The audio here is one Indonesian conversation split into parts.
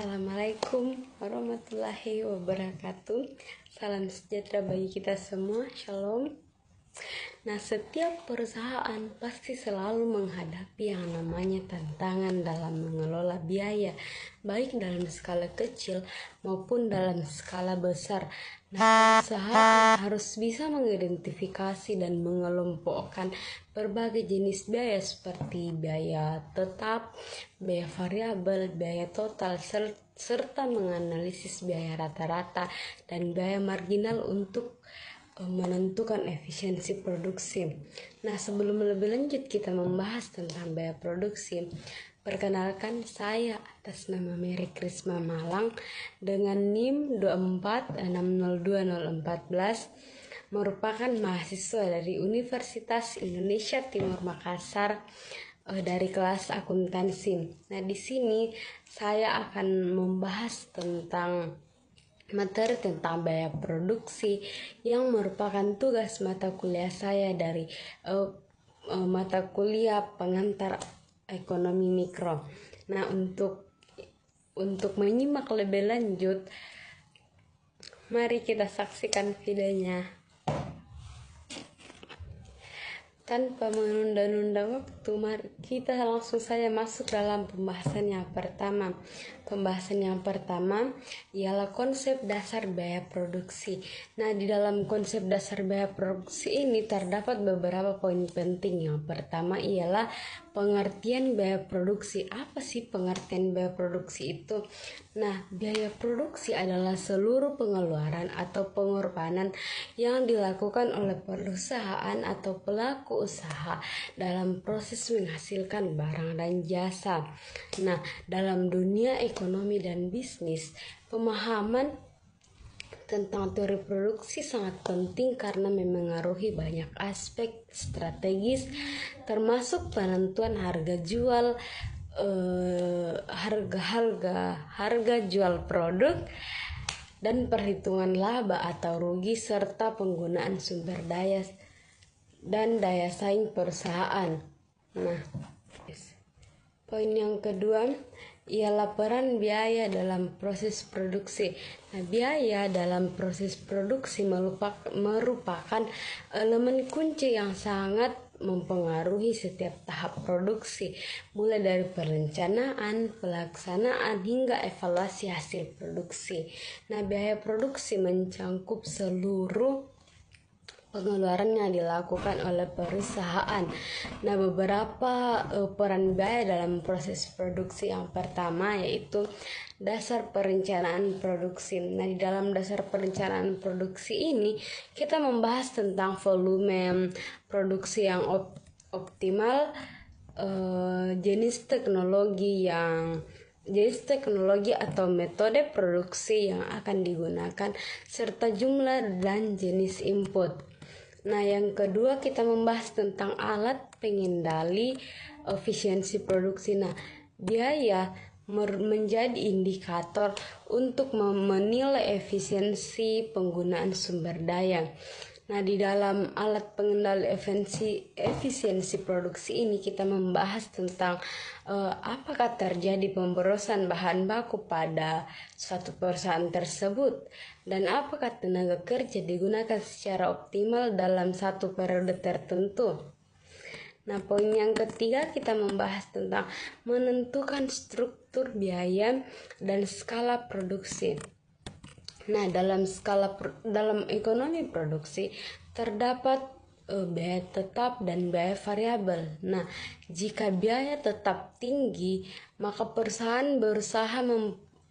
Assalamualaikum warahmatullahi wabarakatuh. Salam sejahtera bagi kita semua. Shalom. Nah, setiap perusahaan pasti selalu menghadapi yang namanya tantangan dalam mengelola biaya, baik dalam skala kecil maupun dalam skala besar. Nah, perusahaan harus bisa mengidentifikasi dan mengelompokkan berbagai jenis biaya seperti biaya tetap, biaya variabel, biaya total, serta menganalisis biaya rata-rata dan biaya marginal untuk menentukan efisiensi produksi. Nah, sebelum lebih lanjut kita membahas tentang biaya produksi, perkenalkan saya atas nama Mary Krisma Malang dengan NIM 246020014, merupakan mahasiswa dari Universitas Indonesia Timur Makassar dari kelas akuntansi. Nah, di sini saya akan membahas tentang materi tentang biaya produksi yang merupakan tugas mata kuliah saya dari mata kuliah pengantar ekonomi mikro. Nah, untuk menyimak lebih lanjut, mari kita saksikan videonya. Tanpa menunda-nunda waktu, mari kita langsung saja masuk dalam pembahasan yang pertama. Pembahasan yang pertama ialah konsep dasar biaya produksi. Nah, di dalam konsep dasar biaya produksi ini terdapat beberapa poin penting. Yang pertama ialah pengertian biaya produksi. Apa sih pengertian biaya produksi itu? Nah, biaya produksi adalah seluruh pengeluaran atau pengorbanan yang dilakukan oleh perusahaan atau pelaku usaha dalam proses menghasilkan barang dan jasa. Nah, dalam dunia ekonomi dan bisnis, pemahaman tentang teori produksi sangat penting karena memengaruhi banyak aspek strategis, termasuk penentuan harga jual, harga jual produk, dan perhitungan laba atau rugi, serta penggunaan sumber daya dan daya saing perusahaan. Nah, poin yang kedua ialah peran biaya dalam proses produksi. Nah, biaya dalam proses produksi merupakan elemen kunci yang sangat mempengaruhi setiap tahap produksi, mulai dari perencanaan, pelaksanaan, hingga evaluasi hasil produksi. Nah, biaya produksi mencangkup seluruh pengeluaran yang dilakukan oleh perusahaan. Nah, beberapa peran biaya dalam proses produksi yang pertama yaitu dasar perencanaan produksi. Nah, di dalam dasar perencanaan produksi ini kita membahas tentang volume produksi yang optimal, jenis teknologi atau metode produksi yang akan digunakan, serta jumlah dan jenis input. Nah, yang kedua kita membahas tentang alat pengendali efisiensi produksi. Nah, biaya menjadi indikator untuk menilai efisiensi penggunaan sumber daya. Nah, di dalam alat pengendali efisiensi produksi ini kita membahas tentang apakah terjadi pemborosan bahan baku pada suatu perusahaan tersebut, dan apakah tenaga kerja digunakan secara optimal dalam satu periode tertentu. Nah, poin yang ketiga kita membahas tentang menentukan struktur biaya dan skala produksi. Nah, dalam ekonomi produksi terdapat biaya tetap dan biaya variabel. Nah, jika biaya tetap tinggi, maka perusahaan berusaha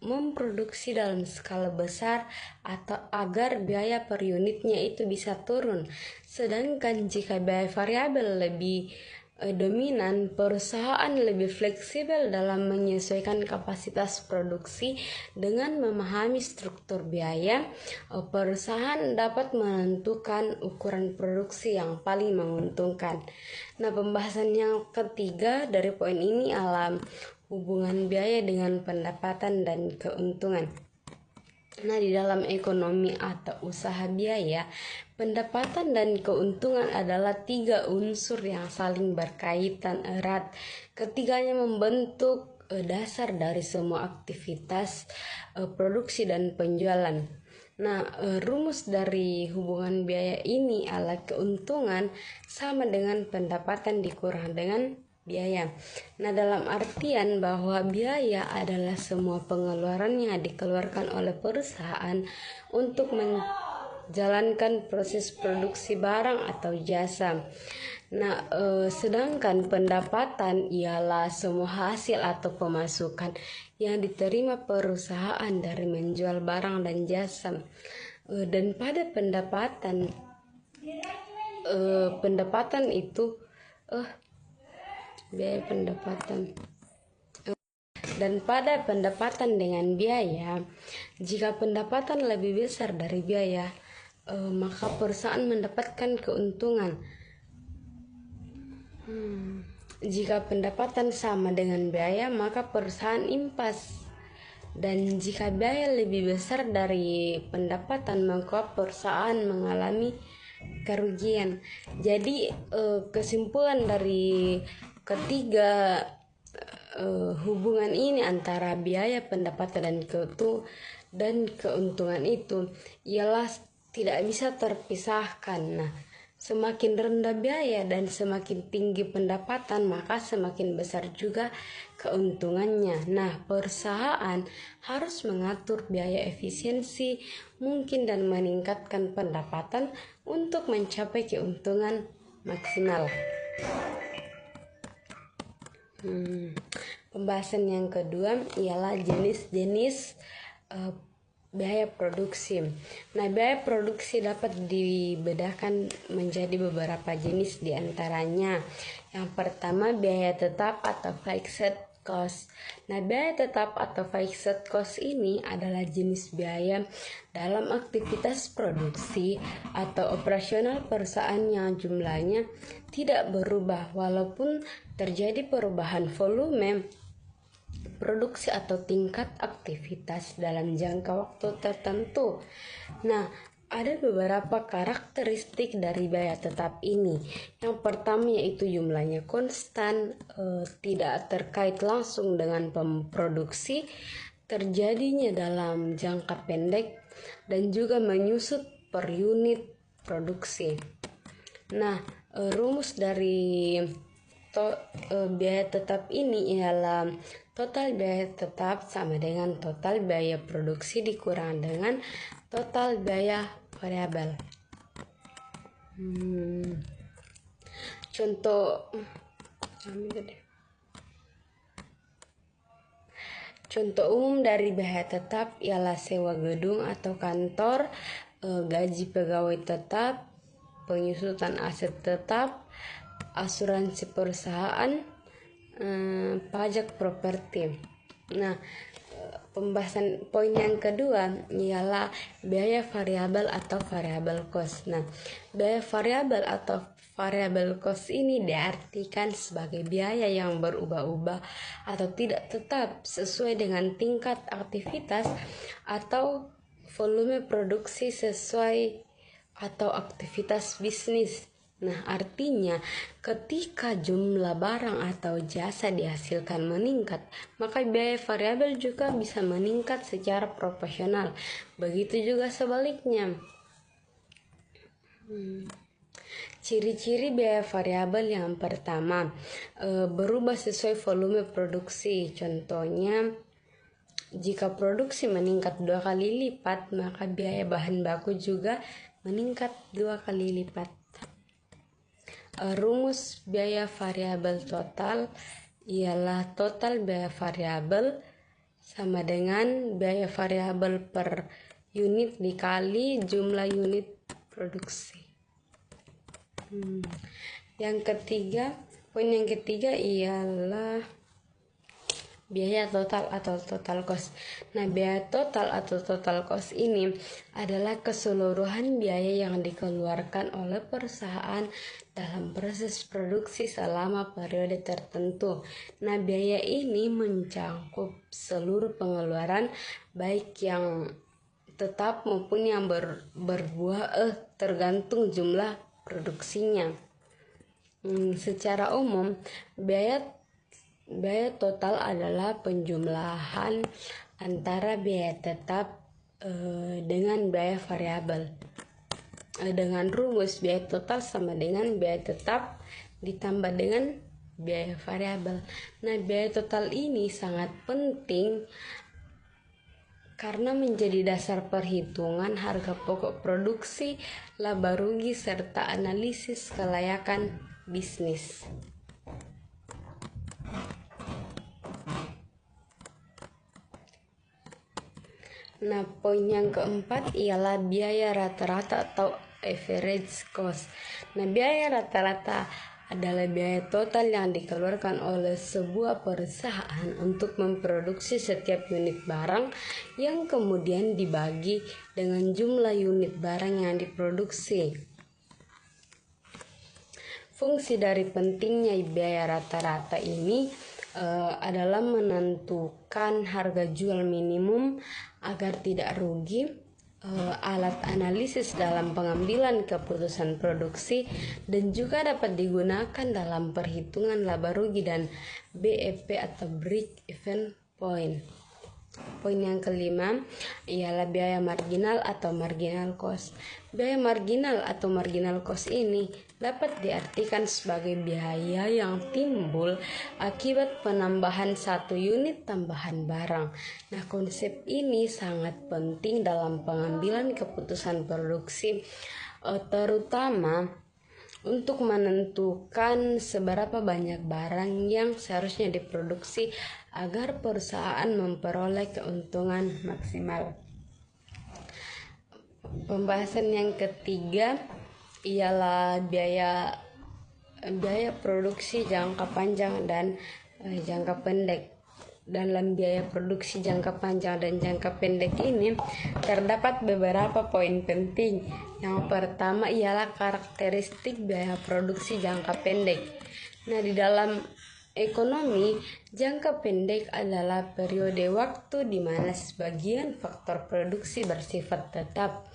memproduksi dalam skala besar atau agar biaya per unitnya itu bisa turun. Sedangkan jika biaya variabel lebih dominan, perusahaan lebih fleksibel dalam menyesuaikan kapasitas produksi. Dengan memahami struktur biaya, perusahaan dapat menentukan ukuran produksi yang paling menguntungkan. Nah, pembahasan yang ketiga dari poin ini adalah hubungan biaya dengan pendapatan dan keuntungan. Nah, di dalam ekonomi atau usaha biaya, pendapatan dan keuntungan adalah tiga unsur yang saling berkaitan erat. Ketiganya membentuk dasar dari semua aktivitas produksi dan penjualan. Nah, rumus dari hubungan biaya ini adalah keuntungan sama dengan pendapatan dikurang dengan biaya. Nah, dalam artian bahwa biaya adalah semua pengeluaran yang dikeluarkan oleh perusahaan untuk menjalankan proses produksi barang atau jasa. Nah, sedangkan pendapatan ialah semua hasil atau pemasukan yang diterima perusahaan dari menjual barang dan jasa. Dan pada pendapatan itu biaya pendapatan. Dan pada pendapatan dengan biaya, jika pendapatan lebih besar dari biaya, maka perusahaan mendapatkan keuntungan. Jika pendapatan sama dengan biaya, maka perusahaan impas. Dan jika biaya lebih besar dari pendapatan, maka perusahaan mengalami kerugian. Jadi kesimpulan dari ketiga hubungan ini antara biaya, pendapatan, dan keuntungan itu ialah tidak bisa terpisahkan. Nah, semakin rendah biaya dan semakin tinggi pendapatan, maka semakin besar juga keuntungannya. Nah, perusahaan harus mengatur biaya efisiensi mungkin dan meningkatkan pendapatan untuk mencapai keuntungan maksimal. Pembahasan yang kedua ialah jenis-jenis biaya produksi. Nah, biaya produksi dapat dibedakan menjadi beberapa jenis, diantaranya yang pertama biaya tetap atau fixed cost. Nah, biaya tetap atau fixed cost ini adalah jenis biaya dalam aktivitas produksi atau operasional perusahaan yang jumlahnya tidak berubah walaupun terjadi perubahan volume produksi atau tingkat aktivitas dalam jangka waktu tertentu. Nah, ada beberapa karakteristik dari biaya tetap ini. Yang pertama yaitu jumlahnya konstan, tidak terkait langsung dengan produksi, terjadinya dalam jangka pendek, dan juga menyusut per unit produksi. Nah, rumus dari biaya tetap ini ialah total biaya tetap sama dengan total biaya produksi dikurang dengan total biaya variabel. Contoh umum dari biaya tetap ialah sewa gedung atau kantor, gaji pegawai tetap, penyusutan aset tetap, asuransi perusahaan, pajak properti. Nah, pembahasan poin yang kedua ialah biaya variabel atau variable cost. Nah, biaya variabel atau variable cost ini diartikan sebagai biaya yang berubah-ubah atau tidak tetap sesuai dengan tingkat aktivitas atau volume produksi sesuai atau aktivitas bisnis. Nah, artinya ketika jumlah barang atau jasa dihasilkan meningkat, maka biaya variabel juga bisa meningkat secara proporsional. Begitu juga sebaliknya. Ciri-ciri biaya variabel yang pertama, berubah sesuai volume produksi. Contohnya, jika produksi meningkat 2 kali lipat, maka biaya bahan baku juga meningkat 2 kali lipat. Rumus biaya variabel total ialah total biaya variabel sama dengan biaya variabel per unit dikali jumlah unit produksi. Poin yang ketiga ialah biaya total atau total cost. Nah, biaya total atau total cost ini adalah keseluruhan biaya yang dikeluarkan oleh perusahaan dalam proses produksi selama periode tertentu. Nah, biaya ini mencakup seluruh pengeluaran baik yang tetap maupun yang berbuah tergantung jumlah produksinya. Secara umum, biaya Biaya total adalah penjumlahan antara biaya tetap dengan biaya variabel. Dengan rumus biaya total sama dengan biaya tetap ditambah dengan biaya variabel. Nah, biaya total ini sangat penting karena menjadi dasar perhitungan harga pokok produksi, laba rugi, serta analisis kelayakan bisnis. Nah, poin yang keempat ialah biaya rata-rata atau average cost. Nah, biaya rata-rata adalah biaya total yang dikeluarkan oleh sebuah perusahaan untuk memproduksi setiap unit barang yang kemudian dibagi dengan jumlah unit barang yang diproduksi. Fungsi dari pentingnya biaya rata-rata ini adalah menentukan harga jual minimum agar tidak rugi, alat analisis dalam pengambilan keputusan produksi, dan juga dapat digunakan dalam perhitungan laba rugi dan BEP atau break even point. Poin yang kelima ialah biaya marginal atau marginal cost. Biaya marginal atau marginal cost ini dapat diartikan sebagai biaya yang timbul akibat penambahan satu unit tambahan barang. Nah, konsep ini sangat penting dalam pengambilan keputusan produksi, terutama untuk menentukan seberapa banyak barang yang seharusnya diproduksi agar perusahaan memperoleh keuntungan maksimal. Pembahasan yang ketiga ialah biaya produksi jangka panjang dan jangka pendek. Dalam biaya produksi jangka panjang dan jangka pendek ini terdapat beberapa poin penting. Yang pertama ialah karakteristik biaya produksi jangka pendek. Nah, di dalam ekonomi, jangka pendek adalah periode waktu di mana sebagian faktor produksi bersifat tetap,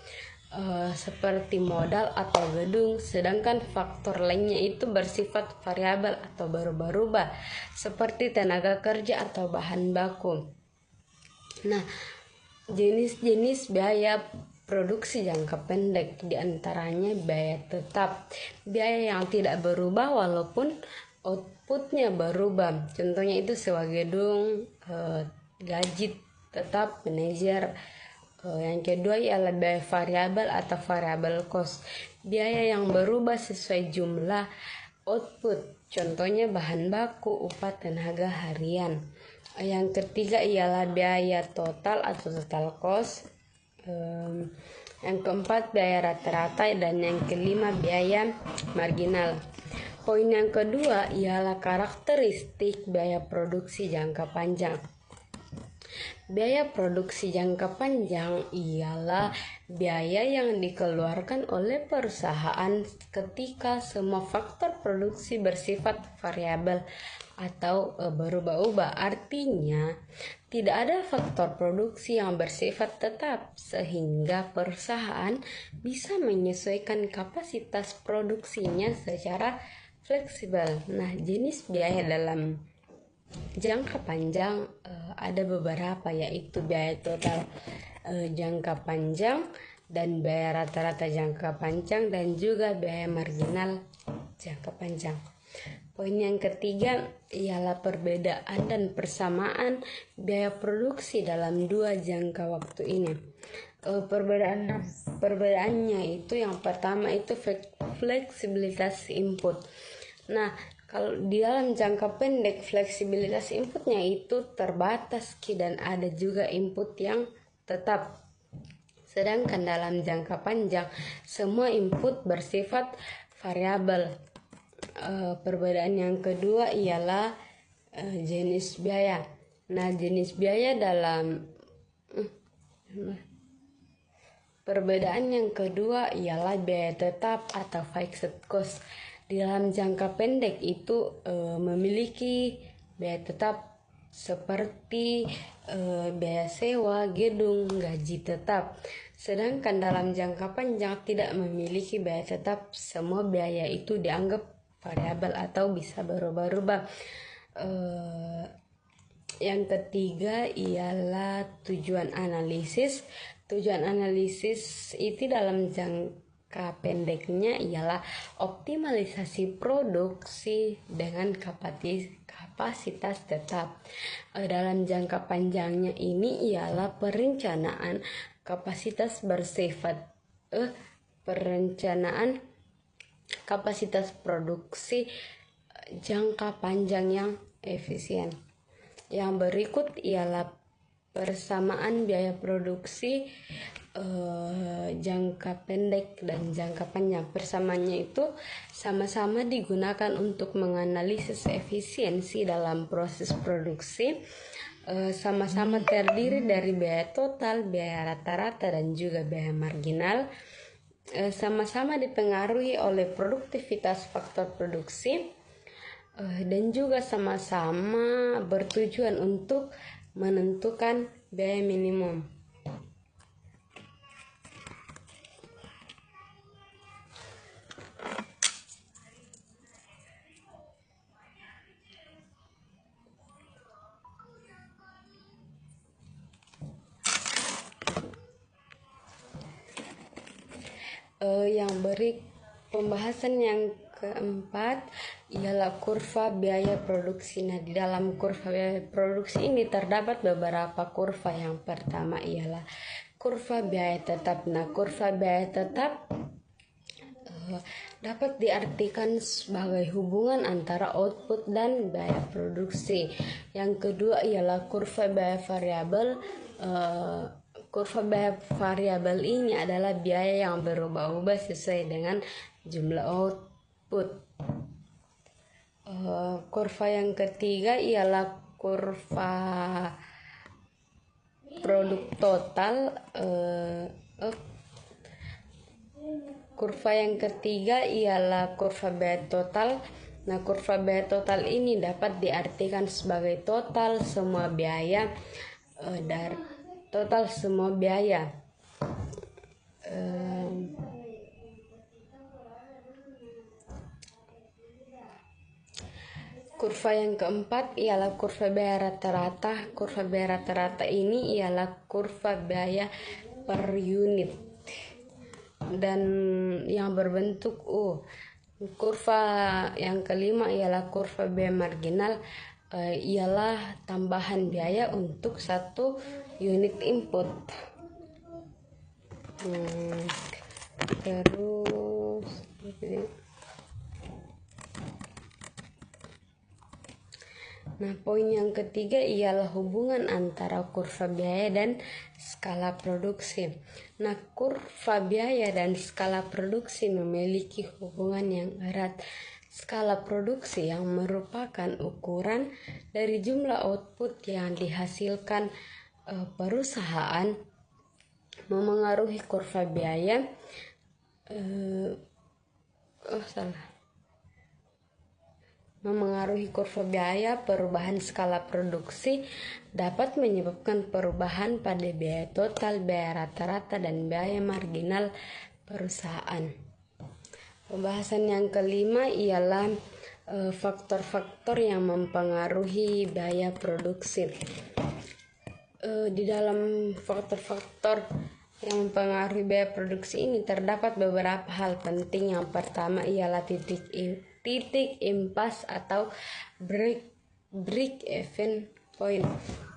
seperti modal atau gedung, sedangkan faktor lainnya itu bersifat variabel atau berubah-ubah, seperti tenaga kerja atau bahan baku. Nah, jenis-jenis biaya produksi jangka pendek diantaranya biaya tetap, biaya yang tidak berubah walaupun outputnya berubah. Contohnya itu sewa gedung, gaji tetap manajer. Yang kedua ialah biaya variabel atau variable cost, biaya yang berubah sesuai jumlah output, contohnya bahan baku, upah, tenaga harian. Yang ketiga ialah biaya total atau total cost. Yang keempat biaya rata-rata, dan yang kelima biaya marginal. Poin yang kedua ialah karakteristik biaya produksi jangka panjang. Biaya produksi jangka panjang ialah biaya yang dikeluarkan oleh perusahaan ketika semua faktor produksi bersifat variabel atau berubah-ubah. Artinya, tidak ada faktor produksi yang bersifat tetap, sehingga perusahaan bisa menyesuaikan kapasitas produksinya secara fleksibel. Nah, jenis biaya dalam jangka panjang ada beberapa, yaitu biaya total jangka panjang dan biaya rata-rata jangka panjang, dan juga biaya marginal jangka panjang. Poin yang ketiga ialah perbedaan dan persamaan biaya produksi dalam dua jangka waktu ini. Perbedaannya itu yang pertama itu fleksibilitas input. Nah, kalau di dalam jangka pendek fleksibilitas inputnya itu terbatas dan ada juga input yang tetap. Sedangkan dalam jangka panjang semua input bersifat variabel. Perbedaan yang kedua ialah jenis biaya. Nah, jenis biaya dalam perbedaan yang kedua ialah biaya tetap atau fixed cost. Di dalam jangka pendek itu memiliki biaya tetap seperti biaya sewa gedung, gaji tetap. Sedangkan dalam jangka panjang tidak memiliki biaya tetap, semua biaya itu dianggap variabel atau bisa berubah-ubah. Yang ketiga ialah tujuan analisis. Tujuan analisis itu dalam jangka pendeknya ialah optimalisasi produksi dengan kapasitas tetap. Dalam jangka panjangnya ini ialah perencanaan kapasitas bersifat perencanaan kapasitas produksi jangka panjang yang efisien. Yang berikut ialah persamaan biaya produksi jangka pendek dan jangka panjang. Persamaannya itu sama-sama digunakan untuk menganalisis efisiensi dalam proses produksi. Sama-sama terdiri dari biaya total, biaya rata-rata, dan juga biaya marginal. Sama-sama dipengaruhi oleh produktivitas faktor produksi, dan juga sama-sama bertujuan untuk menentukan biaya minimum. Pembahasan yang keempat ialah kurva biaya produksi. Nah, di dalam kurva biaya produksi ini terdapat beberapa kurva. Yang pertama ialah kurva biaya tetap. Nah, kurva biaya tetap dapat diartikan sebagai hubungan antara output dan biaya produksi. Yang kedua ialah kurva biaya variabel. Kurva biaya variabel ini adalah biaya yang berubah-ubah sesuai dengan jumlah output. Kurva yang ketiga ialah kurva produk total. Kurva yang ketiga ialah kurva biaya total. Nah, kurva biaya total ini dapat diartikan sebagai total semua biaya Kurva yang keempat ialah kurva biaya rata-rata. Kurva biaya rata-rata ini ialah kurva biaya per unit dan yang berbentuk U. Kurva yang kelima ialah kurva biaya marginal. Ialah tambahan biaya untuk satu unit input. Nah, poin yang ketiga ialah hubungan antara kurva biaya dan skala produksi. Nah, kurva biaya dan skala produksi memiliki hubungan yang erat. Skala produksi yang merupakan ukuran dari jumlah output yang dihasilkan perusahaan memengaruhi kurva biaya. Memengaruhi kurva biaya. Perubahan skala produksi dapat menyebabkan perubahan pada biaya total, biaya rata-rata, dan biaya marginal perusahaan. Pembahasan yang kelima ialah faktor-faktor yang mempengaruhi biaya produksi. Di dalam faktor-faktor yang mempengaruhi biaya produksi ini terdapat beberapa hal penting. Yang pertama ialah titik impas atau break even point.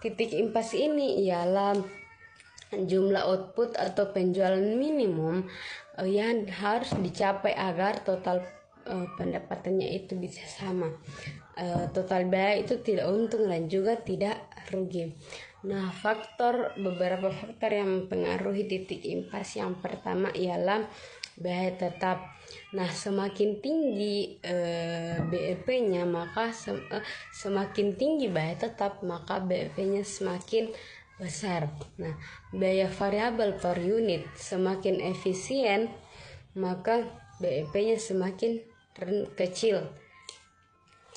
Titik impas ini ialah jumlah output atau penjualan minimum yang harus dicapai agar total pendapatannya itu bisa sama. Total biaya itu tidak untung dan juga tidak rugi. Nah, beberapa faktor yang mempengaruhi titik impas. Yang pertama ialah biaya tetap. Nah, semakin tinggi BEP-nya, maka semakin tinggi biaya tetap, maka BEP-nya semakin besar. Nah, biaya variabel per unit semakin efisien, maka BEP-nya semakin kecil.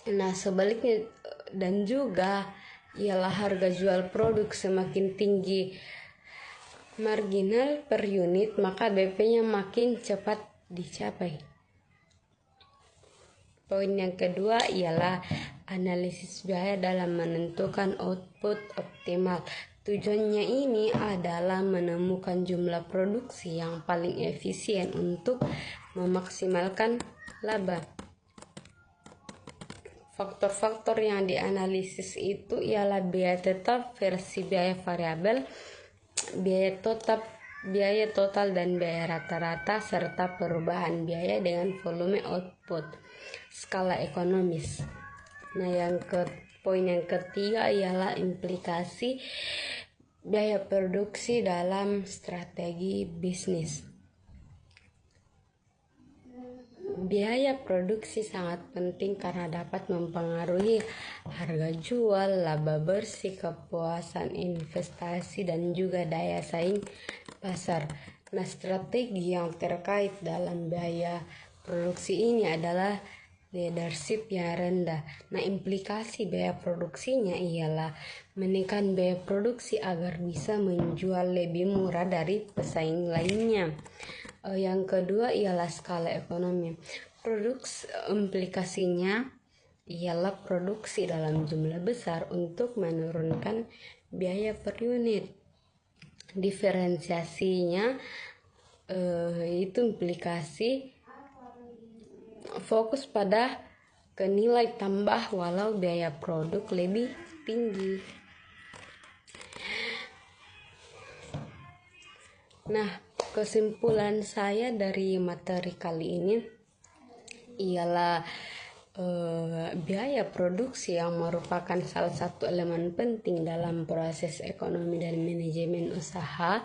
Nah, sebaliknya dan juga ialah harga jual produk semakin tinggi marginal per unit, maka BEP-nya makin cepat dicapai. Poin yang kedua ialah analisis biaya dalam menentukan output optimal. Tujuannya ini adalah menemukan jumlah produksi yang paling efisien untuk memaksimalkan laba. Faktor-faktor yang dianalisis itu ialah biaya tetap versi biaya variabel, biaya total dan biaya rata-rata, serta perubahan biaya dengan volume output, skala ekonomis. Nah, poin yang ketiga ialah implikasi biaya produksi dalam strategi bisnis. Biaya produksi sangat penting karena dapat mempengaruhi harga jual, laba bersih, kepuasan investasi, dan juga daya saing pasar. Nah, strategi yang terkait dalam biaya produksi ini adalah leadership yang rendah. Nah, implikasi biaya produksinya ialah menekan biaya produksi agar bisa menjual lebih murah dari pesaing lainnya. Yang kedua ialah skala ekonomi. Implikasinya ialah produksi dalam jumlah besar untuk menurunkan biaya per unit. Diferensiasinya itu implikasi fokus pada nilai tambah walau biaya produk lebih tinggi. Nah, kesimpulan saya dari materi kali ini ialah biaya produksi yang merupakan salah satu elemen penting dalam proses ekonomi dan manajemen usaha.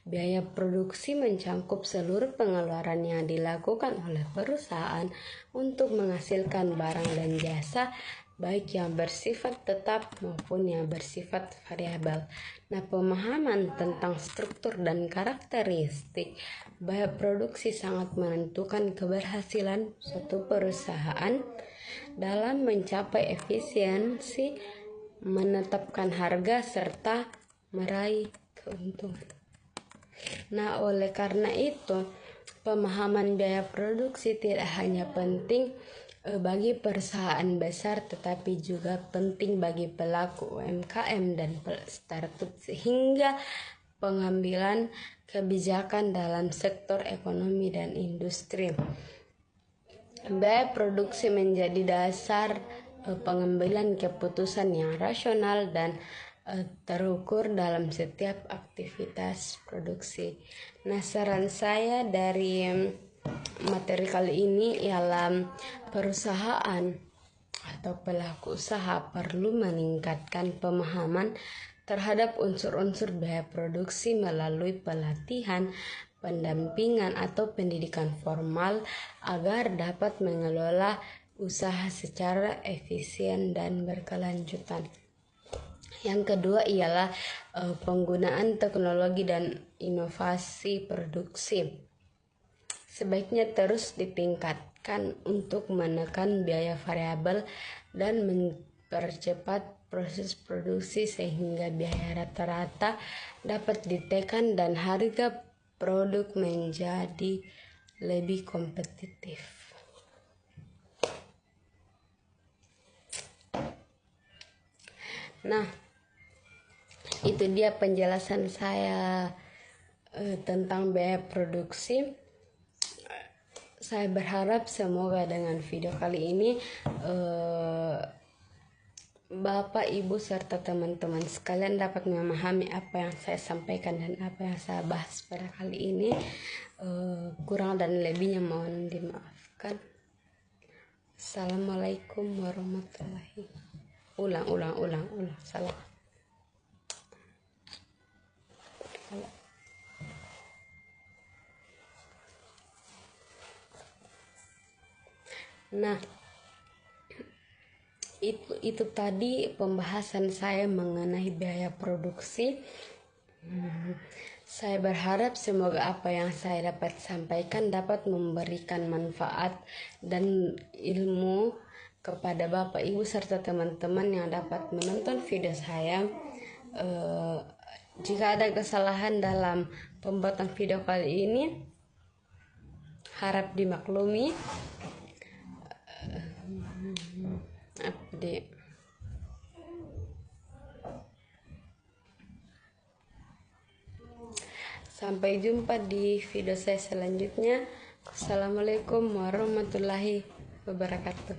Biaya produksi mencakup seluruh pengeluaran yang dilakukan oleh perusahaan untuk menghasilkan barang dan jasa, baik yang bersifat tetap maupun yang bersifat variabel. Nah, pemahaman tentang struktur dan karakteristik biaya produksi sangat menentukan keberhasilan suatu perusahaan dalam mencapai efisiensi, menetapkan harga, serta meraih keuntungan. Nah, oleh karena itu, pemahaman biaya produksi tidak hanya penting bagi perusahaan besar, tetapi juga penting bagi pelaku UMKM dan startup sehingga pengambilan kebijakan dalam sektor ekonomi dan industri. Biaya produksi menjadi dasar pengambilan keputusan yang rasional dan terukur dalam setiap aktivitas produksi. Nah, saran saya dari materi kali ini ialah perusahaan atau pelaku usaha perlu meningkatkan pemahaman terhadap unsur-unsur biaya produksi melalui pelatihan, pendampingan atau pendidikan formal agar dapat mengelola usaha secara efisien dan berkelanjutan. Yang kedua ialah penggunaan teknologi dan inovasi produksi. Sebaiknya terus ditingkatkan untuk menekan biaya variabel dan mempercepat proses produksi sehingga biaya rata-rata dapat ditekan dan harga produk menjadi lebih kompetitif. Nah, itu dia penjelasan saya tentang biaya produksi. Saya berharap semoga dengan video kali ini Bapak, Ibu, serta teman-teman sekalian dapat memahami apa yang saya sampaikan dan apa yang saya bahas pada kali ini. Kurang dan lebihnya mohon dimaafkan. Assalamualaikum warahmatullahi wabarakatuh. Salah. Nah, itu tadi pembahasan saya mengenai biaya produksi. Saya berharap semoga apa yang saya dapat sampaikan dapat memberikan manfaat dan ilmu kepada Bapak, Ibu, serta teman-teman yang dapat menonton video saya. Jika ada kesalahan dalam pembuatan video kali ini, harap dimaklumi. adik-adik. Sampai jumpa di video saya selanjutnya. Assalamualaikum warahmatullahi wabarakatuh.